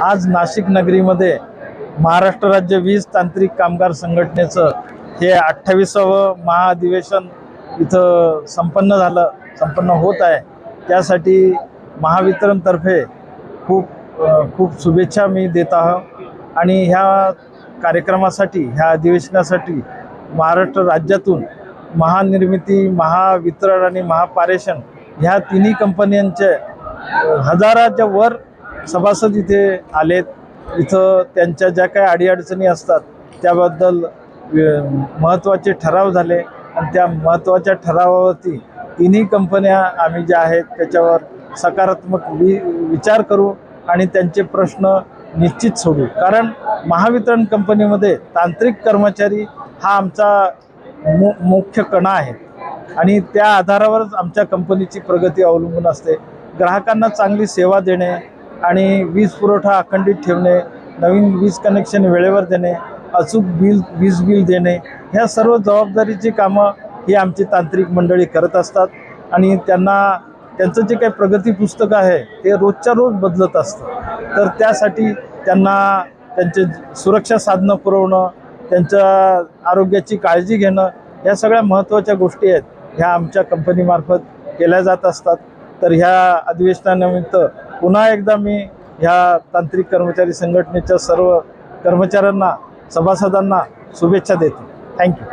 आज नाशिक नगरीमध्ये महाराष्ट्र राज्य वीज तांत्रिक कामगार संघटनेचं हे 28वं महाअधिवेशन इथं संपन्न होत आहे। त्यासाठी महावितरणतर्फे खूप शुभेच्छा मी देत आहो आणि ह्या कार्यक्रमासाठी ह्या अधिवेशनासाठी महाराष्ट्र राज्यातून महानिर्मिती, महावितरण आणि महापारेषण ह्या तिन्ही कंपन्यांचे हजाराच्या वर सभासद इथे आलेत। इथं त्यांच्या ज्या काही अडीअडचणी असतात त्याबद्दल महत्त्वाचे ठराव झाले आणि त्या महत्त्वाच्या ठरावावरती तिन्ही कंपन्या आम्ही ज्या आहेत त्याच्यावर सकारात्मक विचार करू आणि त्यांचे प्रश्न निश्चित सोडू। कारण महावितरण कंपनीमध्ये तांत्रिक कर्मचारी हा आमचा मुख्य कणा आहे आणि त्या आधारावरच आमच्या कंपनीची प्रगती अवलंबून असते। ग्राहकांना चांगली सेवा देणे आणि वीज पुरवठा अखंडित ठेवणे, नवीन वीज कनेक्शन वेळेवर देणे, अचूक वीज बिल देणे, ह्या सर्व जबाबदारीची कामं ही आमची तांत्रिक मंडळी करत असतात आणि त्यांचं जे काही प्रगती पुस्तक आहे ते रोजच्या रोज बदलत असतं। तर त्यासाठी त्यांना त्यांचे सुरक्षा साधनं पुरवणं, त्यांच्या आरोग्याची काळजी घेणं, ह्या सगळ्या महत्त्वाच्या गोष्टी आहेत ह्या आमच्या कंपनीमार्फत केल्या जात असतात। तर ह्या अधिवेशनानिमित्त पुन्हा एकदा मी ह्या तांत्रिक कर्मचारी संघटनेच्या सर्व कर्मचाऱ्यांना, सभासदांना शुभेच्छा देतो। थँक्यू।